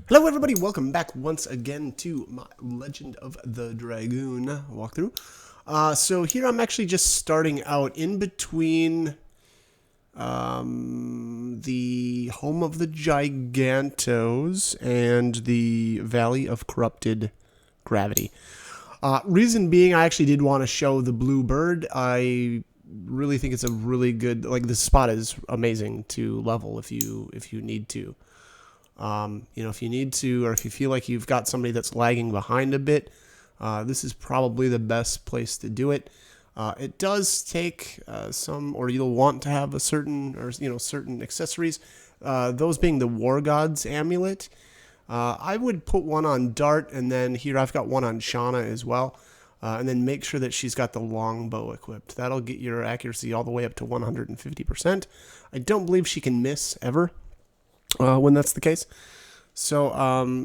Hello everybody, welcome back once again to my Legend of the Dragoon walkthrough. So here I'm actually just starting out in between the home of the Gigantos and the Valley of Corrupted Gravity. Reason being, I actually did want to show the blue bird. I really think it's a really good, like, this spot is amazing to level if you need to. If you need to, or if you feel like you've got somebody that's lagging behind a bit, this is probably the best place to do it. It does take or you'll want to have a certain accessories. Those being the War God's amulet. I would put one on Dart, and then here I've got one on Shauna as well. And then make sure that she's got the longbow equipped. That'll get your accuracy all the way up to 150%. I don't believe she can miss ever. When that's the case. So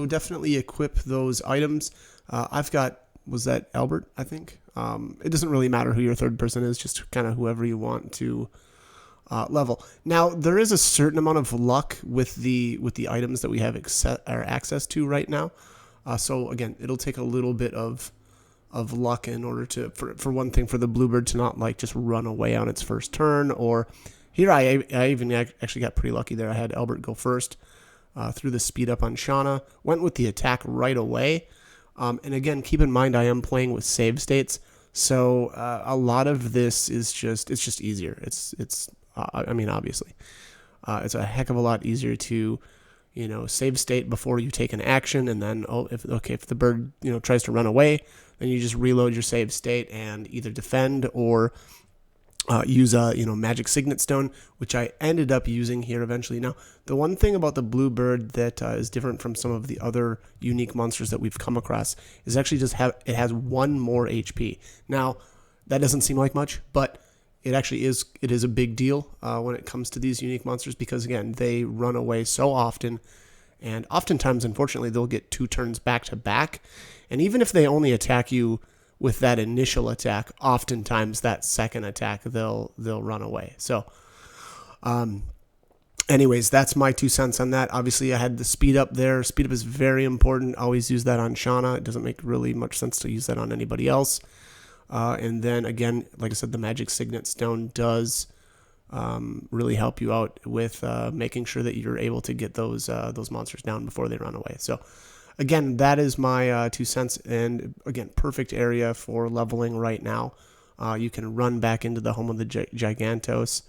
definitely equip those items. I've got, was that Albert, I think? It doesn't really matter who your third person is, just kind of whoever you want to level. Now, there is a certain amount of luck with the items that we have access to right now. So again, it'll take a little bit of luck in order to, for one thing, for the bluebird to not like just run away on its first turn, or here I even actually got pretty lucky there. I had Albert go first, threw the speed up on Shauna, went with the attack right away. And again, keep in mind I am playing with save states, so a lot of this is just easier. Obviously, it's a heck of a lot easier to save state before you take an action, and then if the bird tries to run away, then you just reload your save state and either defend or use a magic signet stone, which I ended up using here eventually. Now, the one thing about the blue bird that is different from some of the other unique monsters that we've come across is actually it has one more HP. Now, that doesn't seem like much, but it actually is. It is a big deal when it comes to these unique monsters, because again, they run away so often, and oftentimes, unfortunately, they'll get 2 turns back to back, and even if they only attack you with that initial attack, oftentimes that second attack they'll run away. So anyways, that's my 2 cents on that. Obviously I had the speed up there. Speed up is very important. Always use that on Shauna. It doesn't make really much sense to use that on anybody else. And then again, like I said, the magic signet stone does really help you out with making sure that you're able to get those monsters down before they run away. So again, that is my 2 cents, and again, perfect area for leveling right now. You can run back into the home of the Gigantos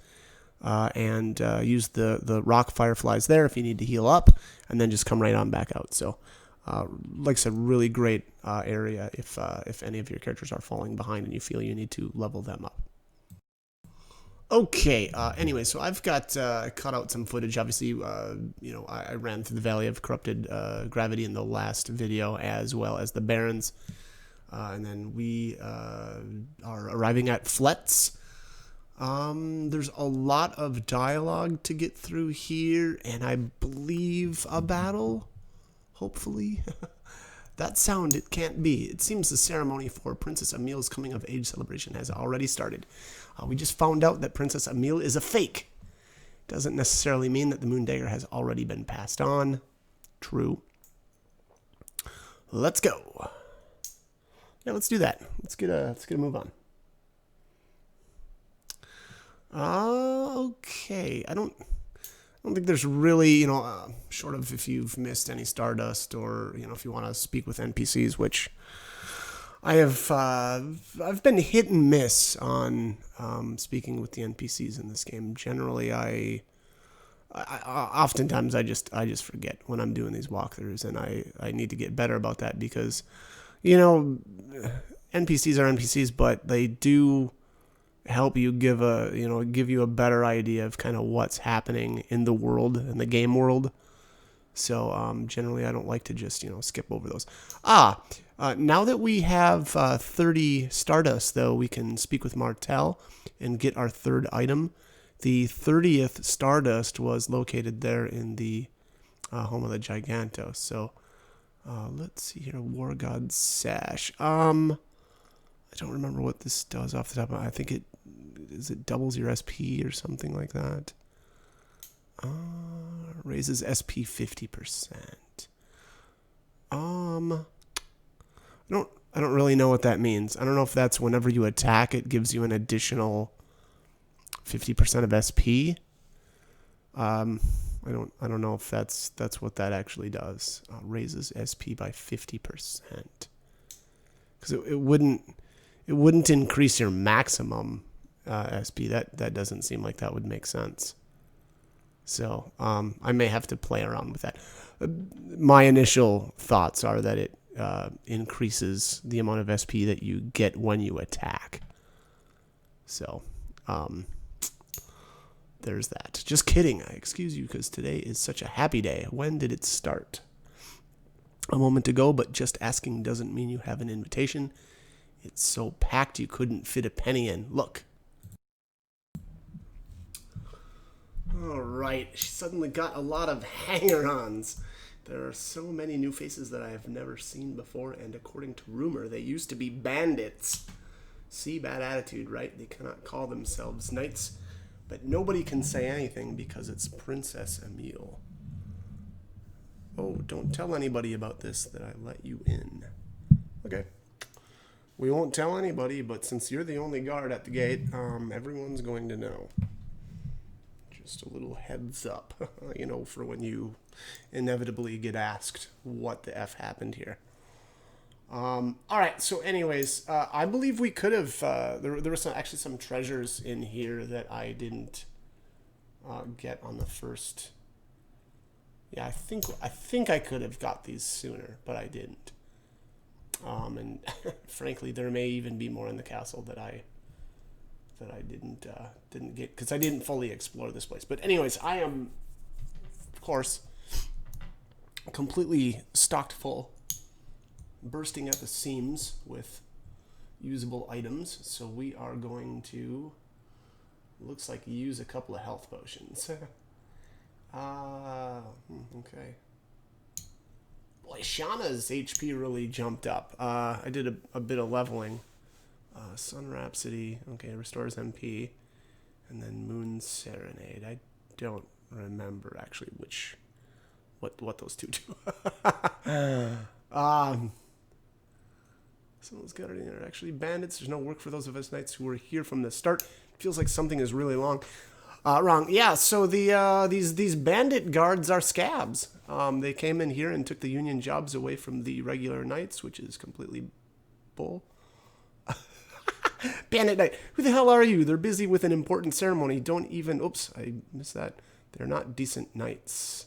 and use the rock fireflies there if you need to heal up, and then just come right on back out. So, like I said, really great area if any of your characters are falling behind and you feel you need to level them up. Okay, anyway, so I've got cut out some footage. Obviously, I ran through the Valley of Corrupted Gravity in the last video, as well as the Barrens. And then we are arriving at Fletz. There's a lot of dialogue to get through here, and I believe a battle, hopefully. That sound, it can't be. It seems the ceremony for Princess Emile's coming of age celebration has already started. We just found out that Princess Emile is a fake. Doesn't necessarily mean that the Moondagger has already been passed on. True. Let's go. Yeah, let's do that. Let's get a move on. Okay. I don't think there's really, short of if you've missed any Stardust, or, if you want to speak with NPCs, which I have, I've been hit and miss on speaking with the NPCs in this game. Generally, I oftentimes I just forget when I'm doing these walkthroughs, and I need to get better about that, because, NPCs are NPCs, but they do help you give you a better idea of kind of what's happening in the world, in the game world. So generally I don't like to just skip over those. Now that we have 30 Stardust, though, we can speak with Martel and get our third item. The 30th Stardust was located there in the home of the Gigantos. So let's see here, War God Sash. I don't remember what this does off the top of my head. I think it doubles your SP or something like that. Raises SP 50%. I don't really know what that means. I don't know if that's whenever you attack, it gives you an additional 50% of SP. I don't know if that's what that actually does. Raises SP by 50%. Because it wouldn't increase your maximum SP. That doesn't seem like that would make sense. So I may have to play around with that. My initial thoughts are that it increases the amount of SP that you get when you attack. So there's that. Just kidding. I excuse you because today is such a happy day. When did it start? A moment ago, but just asking doesn't mean you have an invitation. It's so packed you couldn't fit a penny in. Look. All right. She suddenly got a lot of hanger-ons. There are so many new faces that I have never seen before, and according to rumor, they used to be bandits. See, bad attitude, right? They cannot call themselves knights, but nobody can say anything because it's Princess Emile. Oh, don't tell anybody about this, that I let you in. Okay. We won't tell anybody, but since you're the only guard at the gate, everyone's going to know. Just a little heads up, you know, for when you inevitably get asked what the F happened here. All right, so anyways, I believe we could have, there were actually some treasures in here that I didn't get on the first. Yeah, I think I could have got these sooner, but I didn't. And frankly, there may even be more in the castle that I didn't get because I didn't fully explore this place. But anyways, I am, of course, completely stocked full, bursting at the seams with usable items. So we are going to, looks like, use a couple of health potions. Okay. Boy, Shauna's HP really jumped up. I did a bit of leveling. Sun Rhapsody, okay, restores MP. And then Moon Serenade. I don't remember actually what those two do. Someone's got it in there. Actually, bandits, there's no work for those of us knights who were here from the start. Feels like something is really long. Wrong. Yeah, so these bandit guards are scabs. They came in here and took the union jobs away from the regular knights, which is completely bull. Bandit knight, who the hell are you? They're busy with an important ceremony. Don't even, oops, I missed that. They're not decent knights.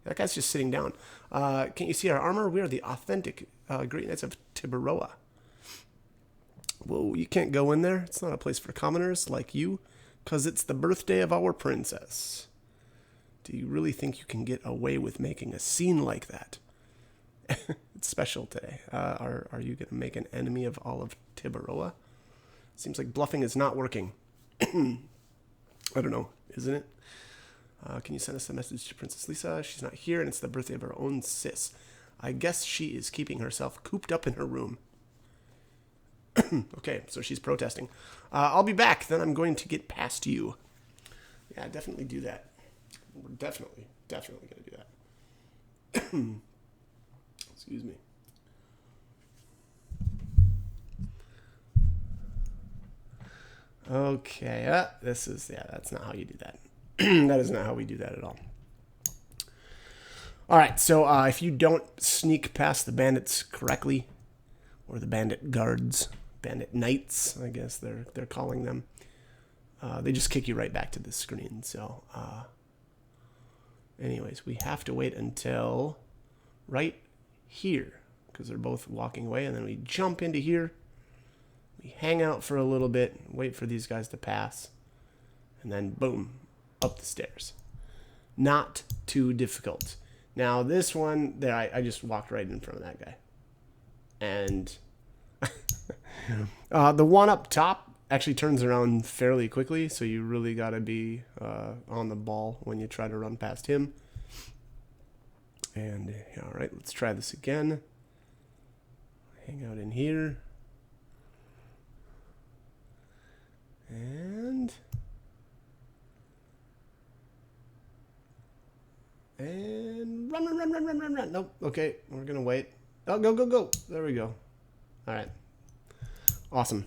That guy's just sitting down. Can't you see our armor? We are the authentic great knights of Tiberoa. Whoa, you can't go in there. It's not a place for commoners like you. Because it's the birthday of our princess. Do you really think you can get away with making a scene like that? It's special today. Are you going to make an enemy of all of Tiberoa? Seems like bluffing is not working. I don't know, isn't it? Can you send us a message to Princess Lisa? She's not here, and it's the birthday of her own sis. I guess she is keeping herself cooped up in her room. Okay, so she's protesting. I'll be back. Then I'm going to get past you. Yeah, definitely do that. We're definitely going to do that. Excuse me. Okay, that's not how you do that. That is not how we do that at all. All right, so if you don't sneak past the bandits correctly, or the bandit guards, bandit knights, I guess they're calling them, they just kick you right back to the screen. So, anyways, we have to wait until right here, because they're both walking away, and then we jump into here. We hang out for a little bit, wait for these guys to pass, and then boom, up the stairs. Not too difficult. Now this one, there, I just walked right in front of that guy. And the one up top actually turns around fairly quickly, so you really got to be on the ball when you try to run past him. And, all right, let's try this again. Hang out in here. And And run, run, run, run, run, run, run. Nope. Okay, we're going to wait. Oh, go, go, go. There we go. All right. Awesome.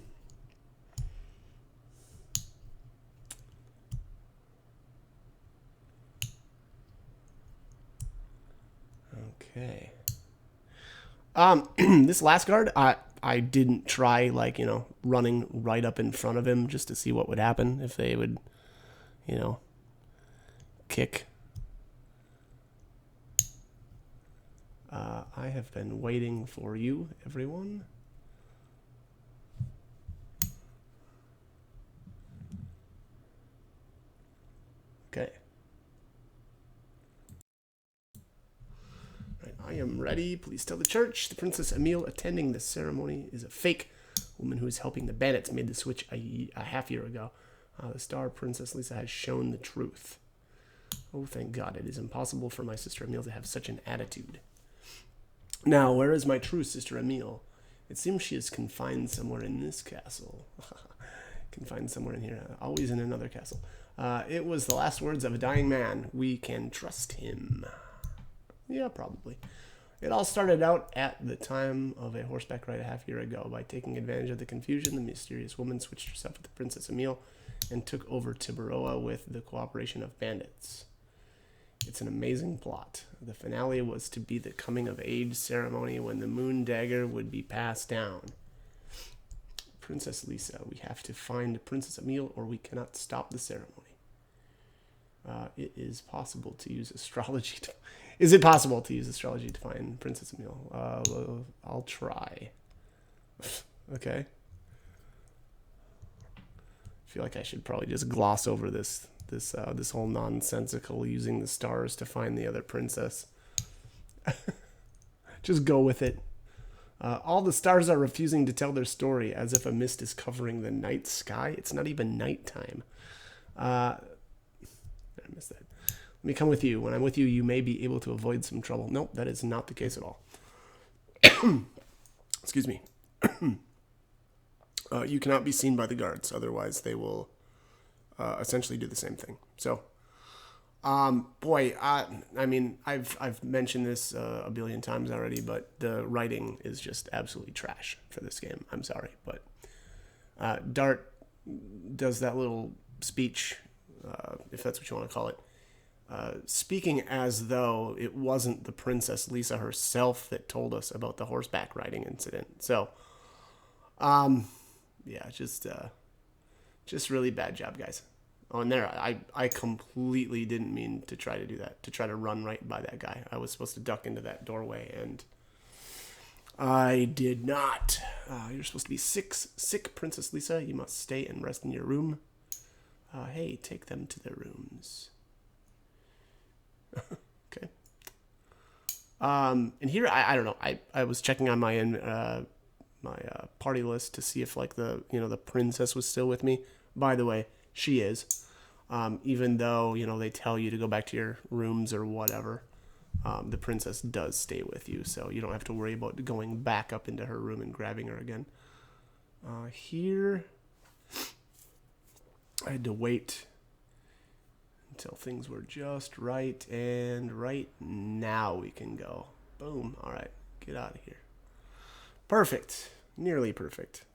Okay. This last guard, I didn't try, like, you know, running right up in front of him just to see what would happen if they would, you know, kick. I have been waiting for you, everyone. Okay. Right, I am ready. Please tell the church the Princess Emile attending this ceremony is a fake. Woman who is helping the bandits made the switch a half year ago. The star Princess Lisa has shown the truth. Oh, thank God. It is impossible for my sister Emile to have such an attitude. Now, where is my true sister Emile? It seems she is confined somewhere in this castle. Confined somewhere in here. Always in another castle. It was the last words of a dying man. We can trust him. Yeah, probably. It all started out at the time of a horseback ride a half year ago. By taking advantage of the confusion, the mysterious woman switched herself with the Princess Emile and took over Tiburoa with the cooperation of bandits. It's an amazing plot. The finale was to be the coming-of-age ceremony when the moon dagger would be passed down. Princess Lisa, we have to find Princess Emile or we cannot stop the ceremony. It is possible to use astrology to... Is it possible to use astrology to find Princess Emile? I'll try. Okay. I feel like I should probably just gloss over this whole nonsensical using the stars to find the other princess. Just go with it. All the stars are refusing to tell their story as if a mist is covering the night sky. It's not even nighttime. I missed that. Let me come with you. When I'm with you, you may be able to avoid some trouble. Nope, that is not the case at all. Excuse me. You cannot be seen by the guards. Otherwise, they will essentially do the same thing. So, boy, I mean, I've mentioned this a billion times already, but the writing is just absolutely trash for this game. I'm sorry, but Dart does that little speech, if that's what you want to call it, speaking as though it wasn't the Princess Lisa herself that told us about the horseback riding incident. So, yeah, just really bad job, guys. Oh, and there, I completely didn't mean to try to do that, to try to run right by that guy. I was supposed to duck into that doorway, and I did not. You're supposed to be sick, Princess Lisa. You must stay and rest in your room. Hey, take them to their rooms. Okay. And here, I don't know. I was checking on my party list to see if, like, the princess was still with me. By the way, she is. Even though, they tell you to go back to your rooms or whatever, the princess does stay with you, so you don't have to worry about going back up into her room and grabbing her again. Here, I had to wait until things were just right, and right now we can go. Boom. All right, get out of here. Perfect. Nearly perfect.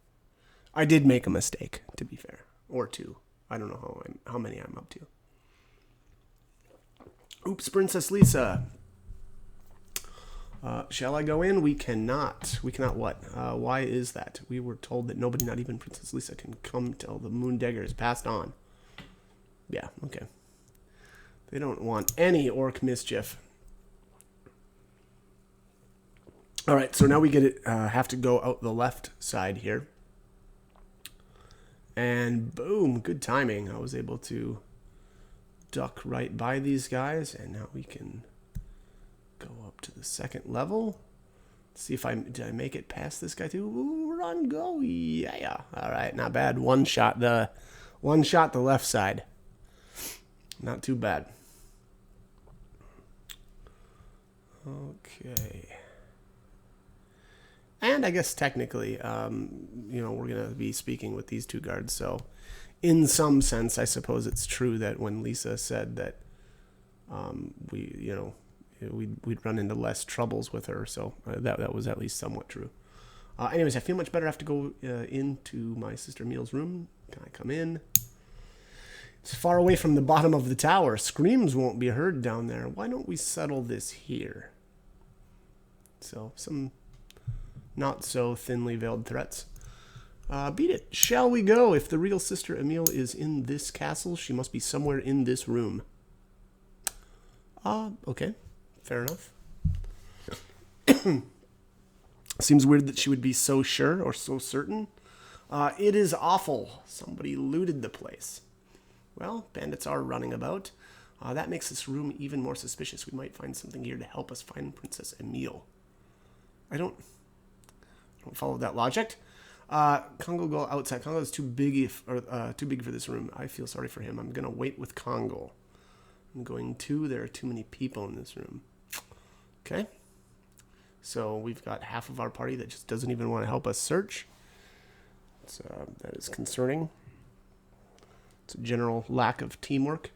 I did make a mistake, to be fair. Or two. I don't know how many I'm up to. Oops, Princess Lisa. Shall I go in? We cannot. We cannot what? Why is that? We were told that nobody, not even Princess Lisa, can come till the moon dagger is passed on. Yeah, okay. They don't want any orc mischief. All right, so now we have to go out the left side here. And boom, good timing. I was able to duck right by these guys, and now we can go up to the second level. Let's see if did I make it past this guy too? Ooh, run, go, yeah. All right, not bad. One shot the left side. Not too bad. Okay. And I guess technically, we're going to be speaking with these two guards. So in some sense, I suppose it's true that when Lisa said that we'd run into less troubles with her. So that was at least somewhat true. Anyways, I feel much better. I have to go into my sister Emil's room. Can I come in? It's far away from the bottom of the tower. Screams won't be heard down there. Why don't we settle this here? So, some not so thinly veiled threats. Beat it. Shall we go? If the real Sister Emil is in this castle, she must be somewhere in this room. Okay. Fair enough. Seems weird that she would be so sure or so certain. It is awful. Somebody looted the place. Well, bandits are running about. That makes this room even more suspicious. We might find something here to help us find Princess Emil. I don't follow that logic. Congo go outside. Congo is too big for this room. I feel sorry for him. I'm gonna wait with Congo. I'm going to. There are too many people in this room. Okay. So we've got half of our party that just doesn't even want to help us search. That is concerning. It's a general lack of teamwork.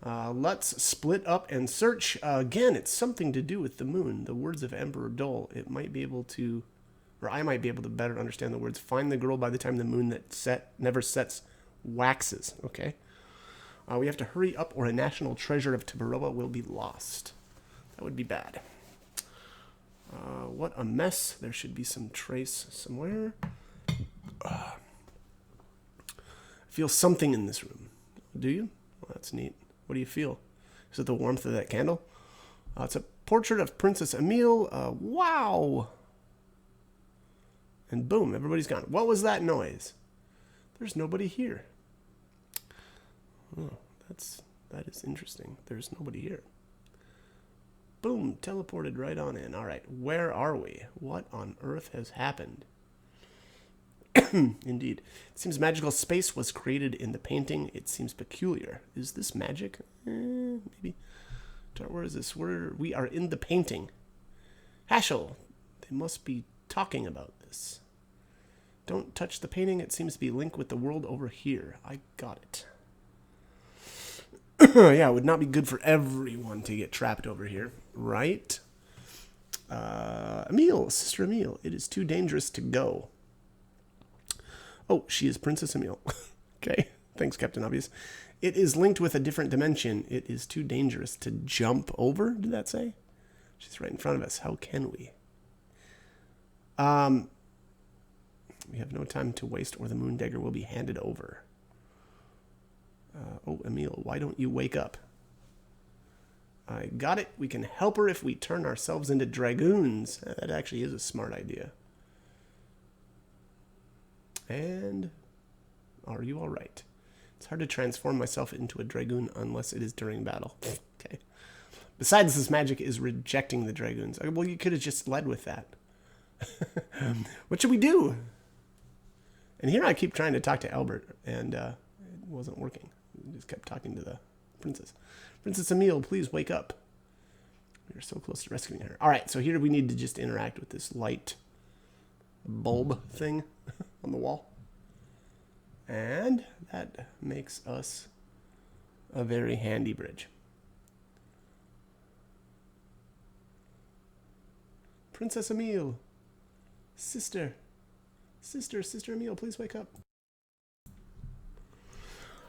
Let's split up and search. Again, it's something to do with the moon. The words of Emperor Dole. It might be able to, or I might be able to better understand the words. Find the girl by the time the moon that never sets waxes. Okay. We have to hurry up or a national treasure of Tibaroa will be lost. That would be bad. What a mess. There should be some trace somewhere. I feel something in this room. Do you? Well, that's neat. What do you feel? Is it the warmth of that candle? It's a portrait of Princess Emil. Wow! And boom, everybody's gone. What was that noise? There's nobody here. Oh, that is interesting. There's nobody here. Boom, teleported right on in. All right, where are we? What on earth has happened? Indeed. It seems magical space was created in the painting. It seems peculiar. Is this magic? Maybe. Where is this? We are in the painting. Haschel. They must be talking about this. Don't touch the painting. It seems to be linked with the world over here. I got it. Yeah, it would not be good for everyone to get trapped over here. Right? Emil. Sister Emil. It is too dangerous to go. Oh, she is Princess Emil. Okay, thanks, Captain Obvious. It is linked with a different dimension. It is too dangerous to jump over, did that say? She's right in front of us. How can we? We have no time to waste or the moon dagger will be handed over. Oh, Emil, why don't you wake up? I got it. We can help her if we turn ourselves into dragoons. That actually is a smart idea. And are you all right? It's hard to transform myself into a dragoon unless it is during battle. Okay. Besides, this magic is rejecting the dragoons. Well, you could have just led with that. What should we do? And here I keep trying to talk to Albert, and it wasn't working. We just kept talking to the princess. Princess Emil, please wake up. We're so close to rescuing her. All right, so here we need to just interact with this light bulb thing on the wall. And that makes us a very handy bridge. Princess Emil. Sister Emil, please wake up.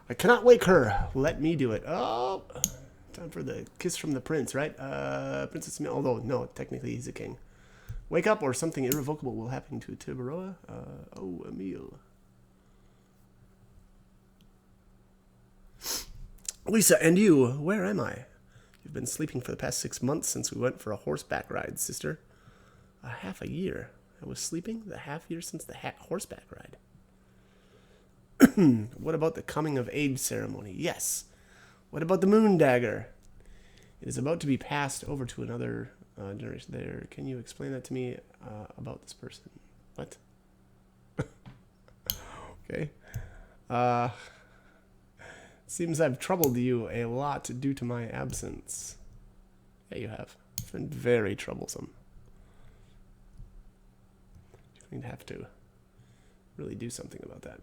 I cannot wake her. Let me do it. Oh, time for the kiss from the prince, right? Princess Emil, although, no, technically he's a king. Wake up or something irrevocable will happen to Tibaroa. Oh, Emil. Lisa, and you, where am I? You've been sleeping for the past 6 months since we went for a horseback ride, sister. Half a year. I was sleeping the half year since the horseback ride. What about the coming of age ceremony? Yes. What about the moon dagger? It is about to be passed over to another generation. There, can you explain that to me about this person? What? Okay. Seems I've troubled you a lot due to my absence. Yeah, you have. It's been very troublesome. You're going to have to really do something about that.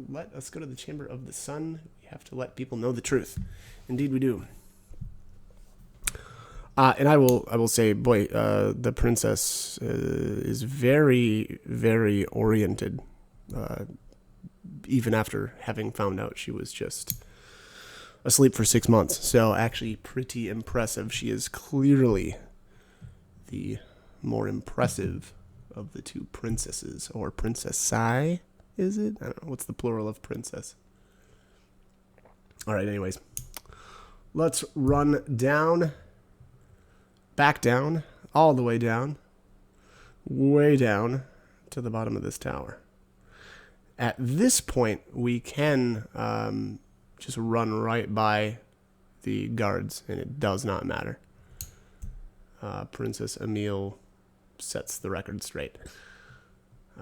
Let us go to the Chamber of the Sun. We have to let people know the truth. Indeed we do. And I will say, boy, the princess is very, very oriented. Even after having found out she was just asleep for 6 months. So actually pretty impressive. She is clearly the more impressive of the two princesses, or princessi, is it? I don't know. What's the plural of princess? All right, anyways. Let's run down, back down, all the way down, way down to the bottom of this tower. At this point, we can just run right by the guards, and it does not matter. Princess Emile sets the record straight.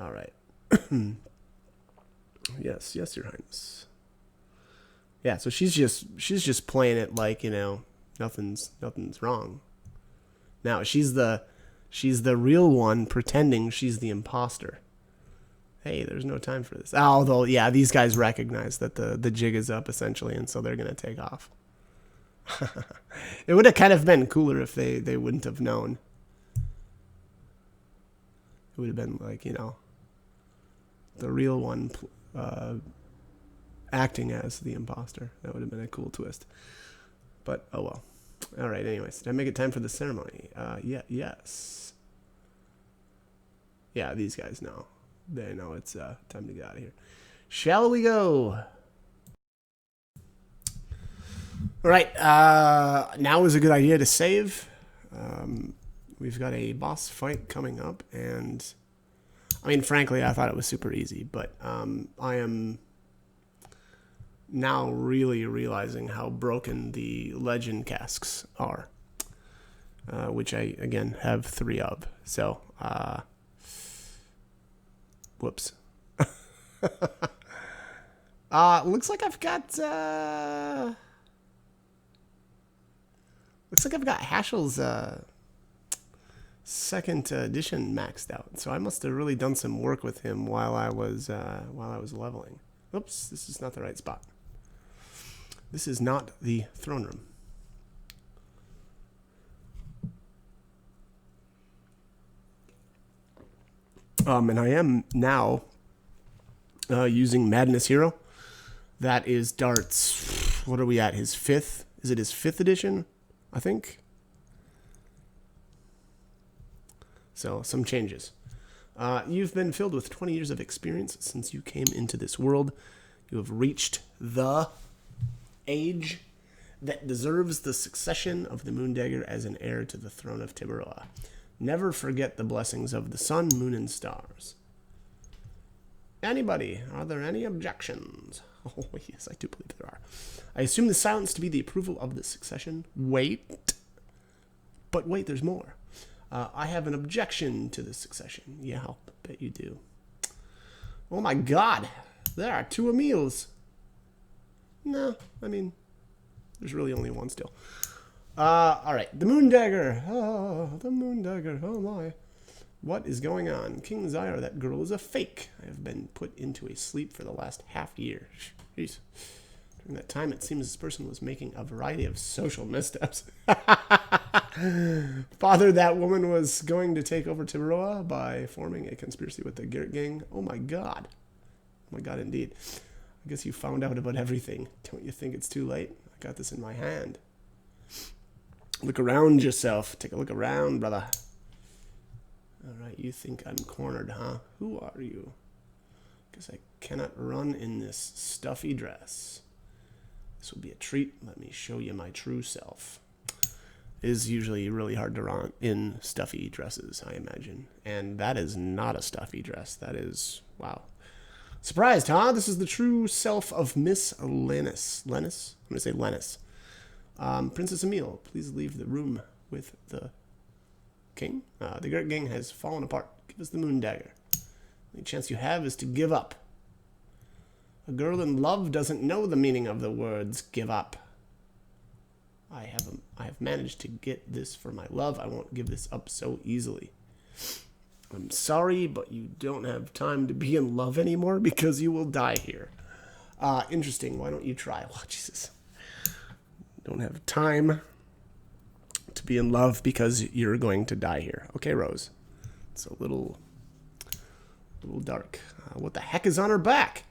All right. Yes, Your Highness. Yeah, so she's just playing it like, you know, nothing's wrong. Now she's the real one pretending she's the imposter. Hey, there's no time for this. Although, yeah, these guys recognize that the jig is up essentially, and so they're gonna take off. It would have kind of been cooler if they wouldn't have known. It would have been like, you know, the real one acting as the imposter. That would have been a cool twist. But, oh well. All right, anyways. Did I make it time for the ceremony? Yeah, yes. Yeah, these guys know. They know it's time to get out of here. Shall we go? All right, now is a good idea to save. We've got a boss fight coming up, and I mean, frankly, I thought it was super easy, but I am now really realizing how broken the legend casks are, which I, again, have 3 of. So, whoops. Looks like I've got, Hashel's, 2nd edition maxed out. So I must have really done some work with him while I was leveling. Oops, this is not the right spot. This is not the throne room. And I am now using Madness Hero. That is Dart's, what are we at, his 5th? Is it his 5th edition, I think? So, some changes. You've been filled with 20 years of experience since you came into this world. You have reached the age that deserves the succession of the Moondagger as an heir to the throne of Tiburoa. Never forget the blessings of the sun, moon, and stars. Anybody? Are there any objections? Oh, yes, I do believe there are. I assume the silence to be the approval of the succession. Wait. But wait, there's more. I have an objection to the succession. Yeah, I'll bet you do. Oh my god. There are 2 Emiles. No, I mean, there's really only one still. Alright, the Moondagger. Oh, the Moondagger. Oh my. What is going on? King Zyre, that girl is a fake. I have been put into a sleep for the last half year. Jeez. During that time, it seems this person was making a variety of social missteps. Father, that woman was going to take over Tiburoa by forming a conspiracy with the Garrett gang. Oh my god. Oh my god, indeed. I guess you found out about everything. Don't you think it's too late? I got this in my hand. Look around yourself. Take a look around, brother. Alright, you think I'm cornered, huh? Who are you? Guess I cannot run in this stuffy dress. This will be a treat. Let me show you my true self. It is usually really hard to run in stuffy dresses, I imagine. And that is not a stuffy dress. That is, wow. Surprised, huh? This is the true self of Miss Lennis. Lennis? I'm going to say Lennis. Princess Emile, please leave the room with the king. The Garrett gang has fallen apart. Give us the Moondagger. The chance you have is to give up. A girl in love doesn't know the meaning of the words give up. I have managed to get this for my love. I won't give this up so easily. I'm sorry, but you don't have time to be in love anymore because you will die here. Interesting. Why don't you try? Oh, Jesus. Don't have time to be in love because you're going to die here. Okay, Rose. It's a little dark. What the heck is on her back?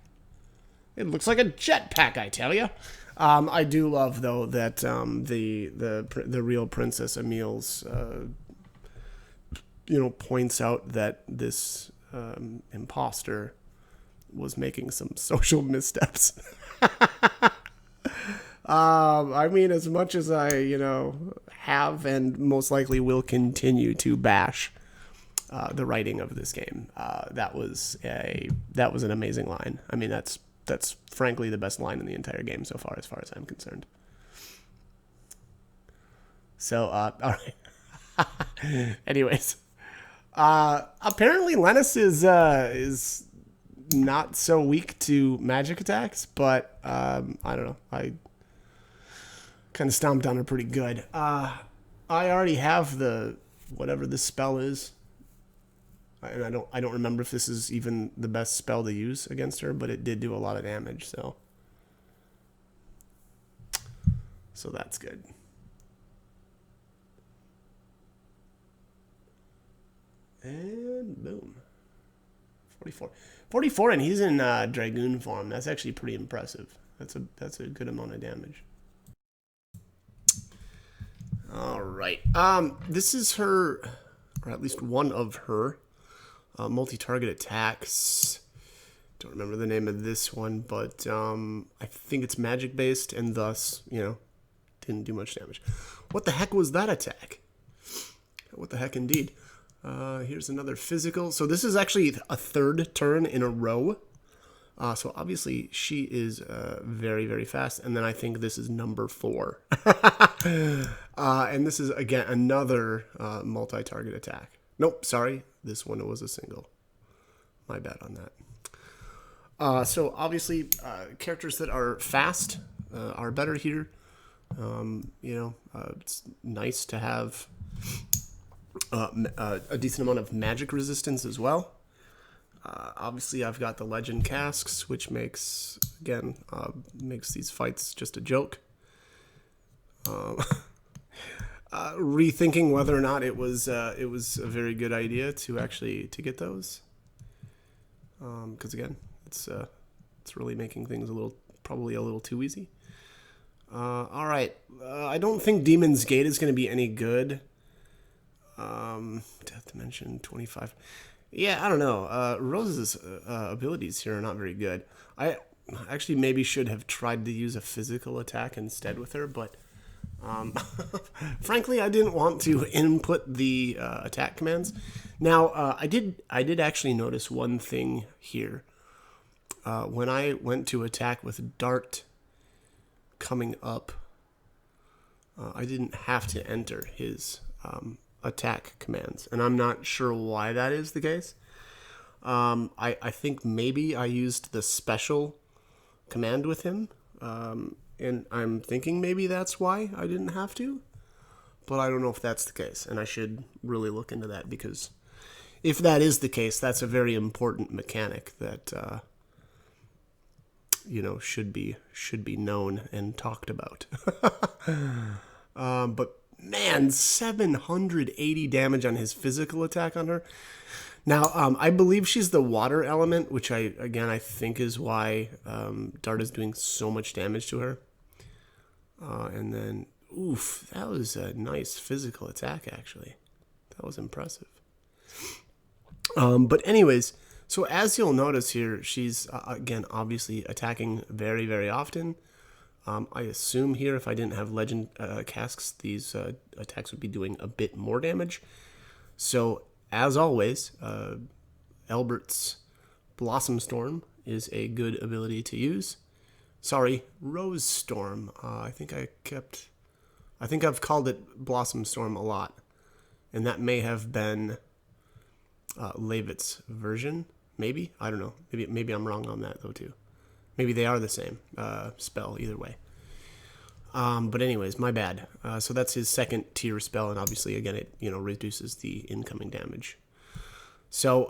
It looks like a jetpack, I tell you. I do love though that the real Princess Emile's points out that this imposter was making some social missteps. I mean, as much as I have and most likely will continue to bash the writing of this game, that was an amazing line. I mean, that's frankly the best line in the entire game so far, as I'm concerned. So, all right. Anyways, apparently Lennis is not so weak to magic attacks, but I don't know. I kind of stomped on her pretty good. I already have whatever this spell is. And I don't remember if this is even the best spell to use against her, but it did do a lot of damage, so that's good. And boom. 44, and he's in Dragoon form. That's actually pretty impressive. That's a good amount of damage. All right. This is her, or at least one of her multi-target attacks. Don't remember the name of this one, but I think it's magic based, and thus, didn't do much damage. What the heck was that attack? What the heck indeed. Here's another physical. So this is actually a third turn in a row. So obviously she is very, very fast. And then I think this is number 4. And this is, again, another multi-target attack. Nope, sorry. This one was a single. My bad on that. So obviously characters that are fast are better here. It's nice to have a decent amount of magic resistance as well. Obviously, I've got the legend casks, which makes these fights just a joke. Rethinking whether or not it was a very good idea to get those, because again, it's really making things probably a little too easy. All right, I don't think Demon's Gate is going to be any good. Death Dimension 25. Yeah, I don't know. Rose's abilities here are not very good. I actually maybe should have tried to use a physical attack instead with her, but frankly, I didn't want to input the attack commands. Now, I did actually notice one thing here. When I went to attack with Dart coming up, I didn't have to enter his attack commands, and I'm not sure why that is the case. I think maybe I used the special command with him, and I'm thinking maybe that's why I didn't have to, but I don't know if that's the case, and I should really look into that, because if that is the case, that's a very important mechanic that should be known and talked about. But man, 780 damage on his physical attack on her. Now, I believe she's the water element, which I think is why Dart is doing so much damage to her. And then, oof, that was a nice physical attack, actually. That was impressive. But anyways, so as you'll notice here, she's, again, obviously attacking very, very often. I assume here, if I didn't have legend casks, these attacks would be doing a bit more damage. So, as always, Albert's Blossom Storm is a good ability to use. Sorry, Rose Storm. I think I've called it Blossom Storm a lot, and that may have been Leavitt's version. Maybe, I don't know. Maybe I'm wrong on that though too. Maybe they are the same spell either way. But anyways, my bad. So that's his second tier spell, and obviously again it reduces the incoming damage. So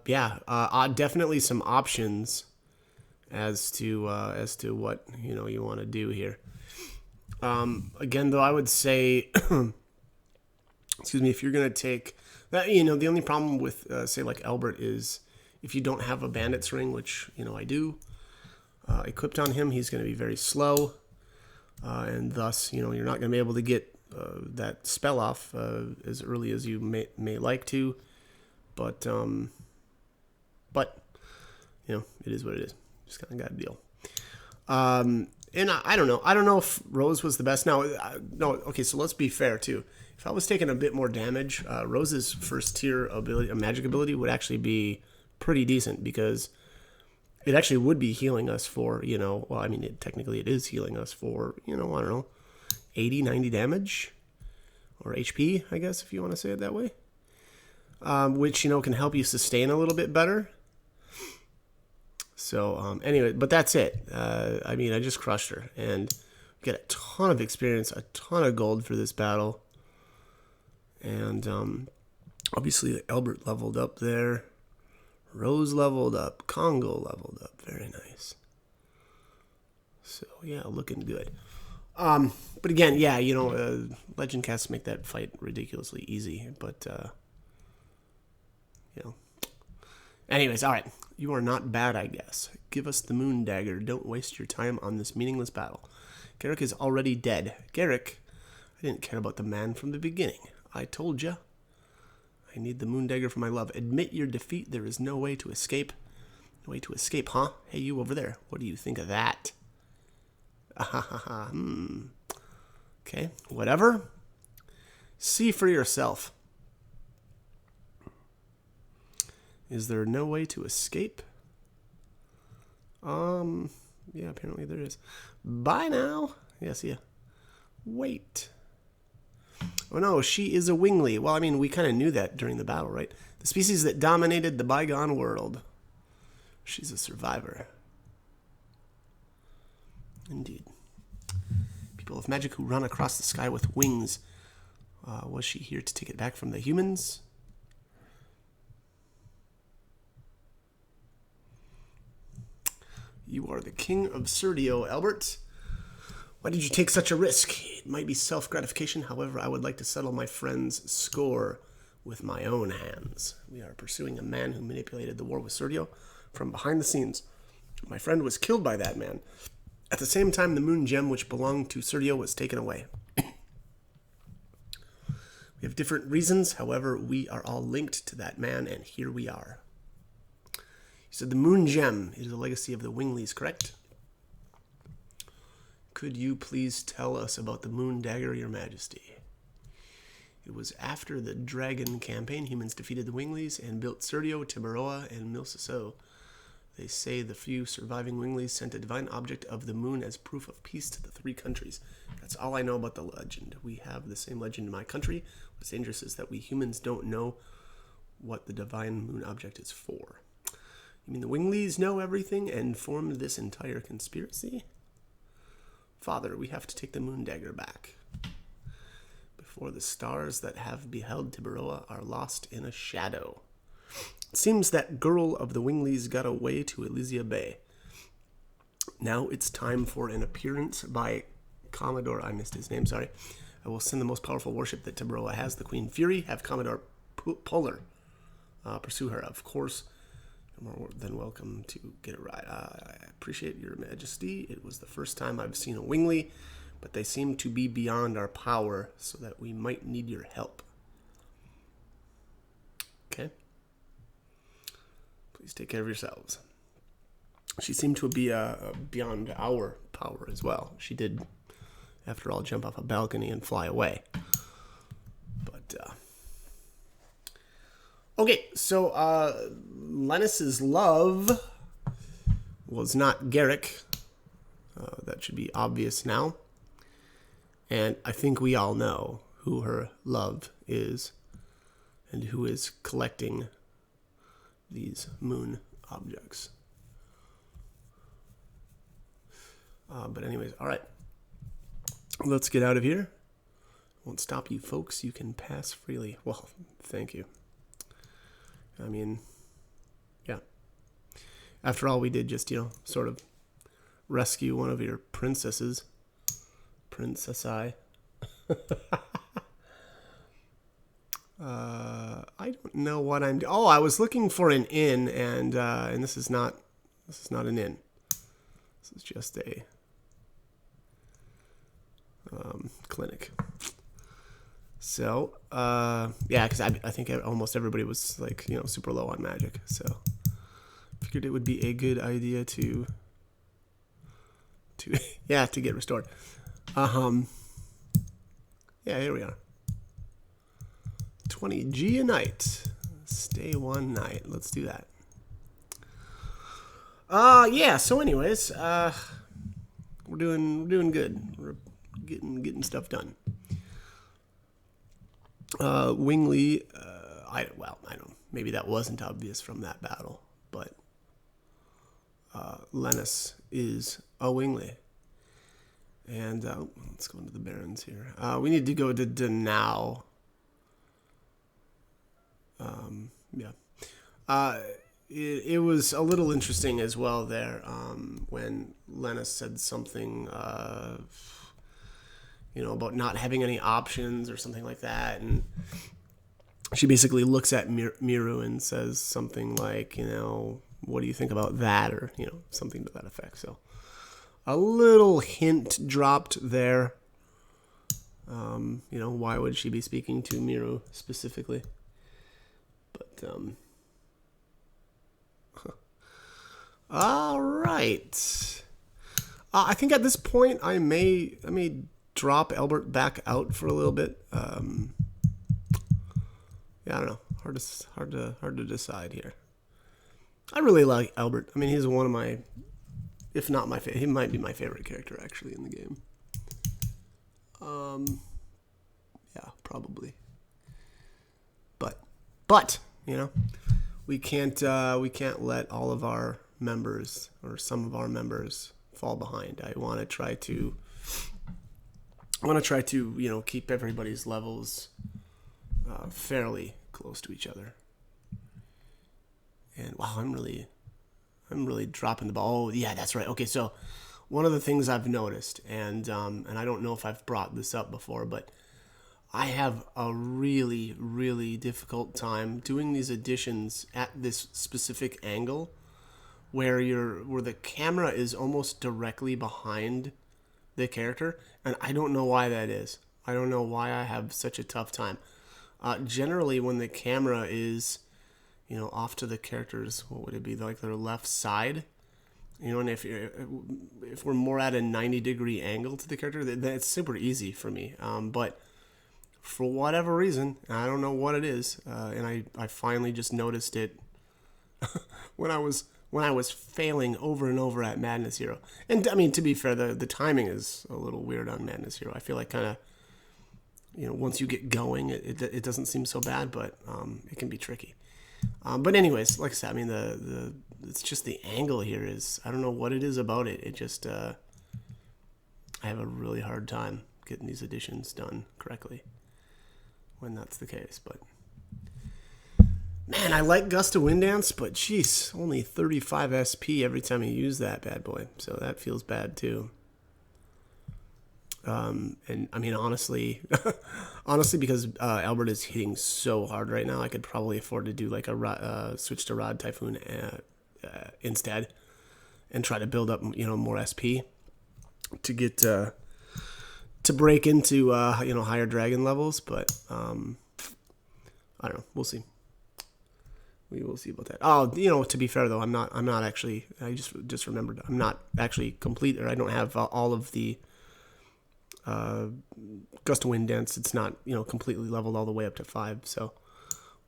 definitely some options as to what you want to do here. Again though, I would say excuse me, if you're going to take that, you know, the only problem with, say, like Albert is if you don't have a bandit's ring, which, you know, I do, equipped on him, he's going to be very slow. And thus, you know, you're not going to be able to get that spell off as early as you may like to. But, you know, it is what it is. Just kind of got to deal. And I don't know. I don't know if Rose was the best. Now, no, okay, so let's be fair, too. If I was taking a bit more damage, Rose's first tier ability, a magic ability, would actually be pretty decent because it actually would be healing us for, you know, well, I mean, technically it is healing us for, you know, I don't know, 80, 90 damage or HP, I guess, if you want to say it that way, which, you know, can help you sustain a little bit better. So, anyway, but that's it. I mean, I just crushed her and get a ton of experience, a ton of gold for this battle. And, obviously Albert leveled up there. Rose leveled up. Congo leveled up. Very nice. So, yeah, looking good. But again, yeah, you know, legend casts make that fight ridiculously easy. But, you know. Anyways, all right. You are not bad, I guess. Give us the moon dagger. Don't waste your time on this meaningless battle. Garrick is already dead. Garrick, I didn't care about the man from the beginning. I told ya. I need the moon dagger for my love. Admit your defeat. There is no way to escape. No way to escape, huh? Hey, you over there. What do you think of that? Okay, whatever. See for yourself. Is there no way to escape? Yeah, apparently there is. Bye now. Yeah, see ya. Wait. Oh no, she is a wingly. Well, I mean, we kind of knew that during the battle, right? The species that dominated the bygone world. She's a survivor. Indeed. People of magic who run across the sky with wings. Was she here to take it back from the humans? You are the king of Serdio, Albert. Why did you take such a risk? It might be self-gratification. However, I would like to settle my friend's score with my own hands. We are pursuing a man who manipulated the war with Serdio from behind the scenes. My friend was killed by that man. At the same time, the moon gem which belonged to Serdio was taken away. We have different reasons. However, we are all linked to that man, and here we are. You said the moon gem is a legacy of the Winglies, correct? Could you please tell us about the moon dagger, your majesty? It was after the dragon campaign, humans defeated the Winglies and built Serdio, Tibaroa, and Milsiso. They say the few surviving Winglies sent a divine object of the moon as proof of peace to the three countries. That's all I know about the legend. We have the same legend in my country. What's dangerous is that we humans don't know what the divine moon object is for. You mean the Winglies know everything and formed this entire conspiracy? Father, we have to take the moon dagger back before the stars that have beheld Tibaroa are lost in a shadow. It seems that girl of the Winglies got away to Elysia Bay. Now it's time for an appearance by Commodore, I missed his name, sorry. I will send the most powerful warship that Tibaroa has, the Queen Fury. Have Commodore Polar pursue her. Of course, you're more than welcome to get a ride. I appreciate your majesty. It was the first time I've seen a Wingly, but they seem to be beyond our power, so that we might need your help. Okay. Please take care of yourselves. She seemed to be beyond our power as well. She did, after all, jump off a balcony and fly away. But, okay, so, Lennis's love was not Garrick. That should be obvious now. And I think we all know who her love is and who is collecting these moon objects. But anyways, all right. Let's get out of here. Won't stop you folks. You can pass freely. Well, thank you. I mean, yeah. After all, we did just, sort of rescue one of your princesses. Princessi. I don't know what I'm doing. Oh, I was looking for an inn, and this is not an inn. This is just a clinic. So, yeah, because I think almost everybody was like, super low on magic. So, figured it would be a good idea to yeah, to get restored. Yeah, here we are. 20G a night. Stay one night. Let's do that. Yeah, so anyways, we're doing good. We're getting stuff done. Wingley, I don't know. Maybe that wasn't obvious from that battle, but Lennis is a Wingley. And let's go into the Barons here. We need to go to Danao. Yeah. It was a little interesting as well there when Lennis said something, about not having any options or something like that. And she basically looks at Miru and says something like, what do you think about that? Or, something to that effect. So a little hint dropped there. Why would she be speaking to Miru specifically? But, all right. I think at this point I may drop Albert back out for a little bit. Yeah, I don't know. Hard to decide here. I really like Albert. I mean, he's one of my, if not my favorite, he might be my favorite character actually in the game. Yeah, probably. But we can't let all of our members or some of our members fall behind. I want to try to keep everybody's levels fairly close to each other. And wow, I'm really dropping the ball. Oh yeah, that's right. Okay, so one of the things I've noticed, and I don't know if I've brought this up before, but I have a really, really difficult time doing these additions at this specific angle where the camera is almost directly behind the character, and I don't know why that is. I don't know why I have such a tough time. Generally, when the camera is, off to the character's, what would it be, like their left side? And if we're more at a 90-degree angle to the character, then it's super easy for me. But for whatever reason, I don't know what it is, and I finally just noticed it when I was failing over and over at Madness Hero. And I mean, to be fair, the timing is a little weird on Madness Hero. I feel like kind of, once you get going, it doesn't seem so bad, but it can be tricky. But anyways, like I said, I mean, it's just the angle here is, I don't know what it is about it. It just, I have a really hard time getting these additions done correctly when that's the case. But man, I like Gust of Wind Dance, but jeez, only 35 SP every time you use that bad boy. So that feels bad too. And I mean, honestly, because Albert is hitting so hard right now, I could probably afford to do like a switch to Rod Typhoon instead, and try to build up more SP to get to break into higher dragon levels. But I don't know. We'll see. We will see about that. Oh, to be fair though, I'm not actually. I just remembered. I'm not actually complete, or I don't have all of the Gust of Wind Dance. It's not completely leveled all the way up to 5. So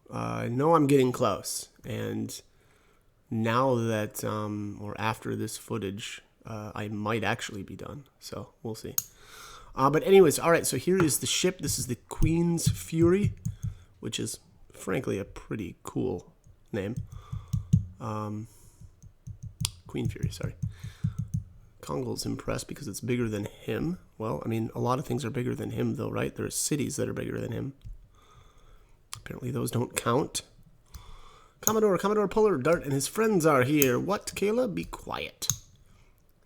I know I'm getting close. And now that or after this footage, I might actually be done. So we'll see. But anyways, all right. So here is the ship. This is the Queen's Fury, which is frankly a pretty cool name. Queen Fury, sorry. Kongol's impressed because it's bigger than him. Well, I mean, a lot of things are bigger than him, though, right? There's cities that are bigger than him. Apparently those don't count. Commodore Polar Dart and his friends are here. What, Kayla? Be quiet.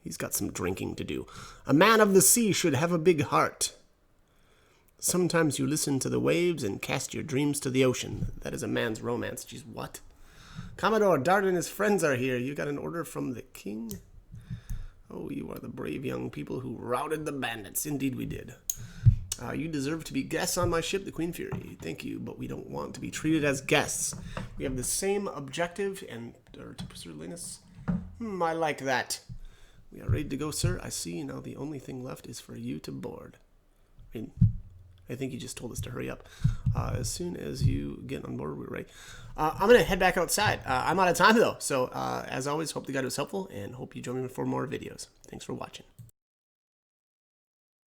He's got some drinking to do. A man of the sea should have a big heart. Sometimes you listen to the waves and cast your dreams to the ocean. That is a man's romance. Jeez, what? Commodore Dart and his friends are here. You got an order from the king? Oh, you are the brave young people who routed the bandits. Indeed we did. You deserve to be guests on my ship, the Queen Fury. Thank you, but we don't want to be treated as guests. We have the same objective and to pursue Linus. I like that. We are ready to go, sir. I see. Now the only thing left is for you to board. I think you just told us to hurry up. As soon as you get on board, we're ready. I'm going to head back outside. I'm out of time, though. So, as always, hope the guide was helpful, and hope you join me for more videos. Thanks for watching.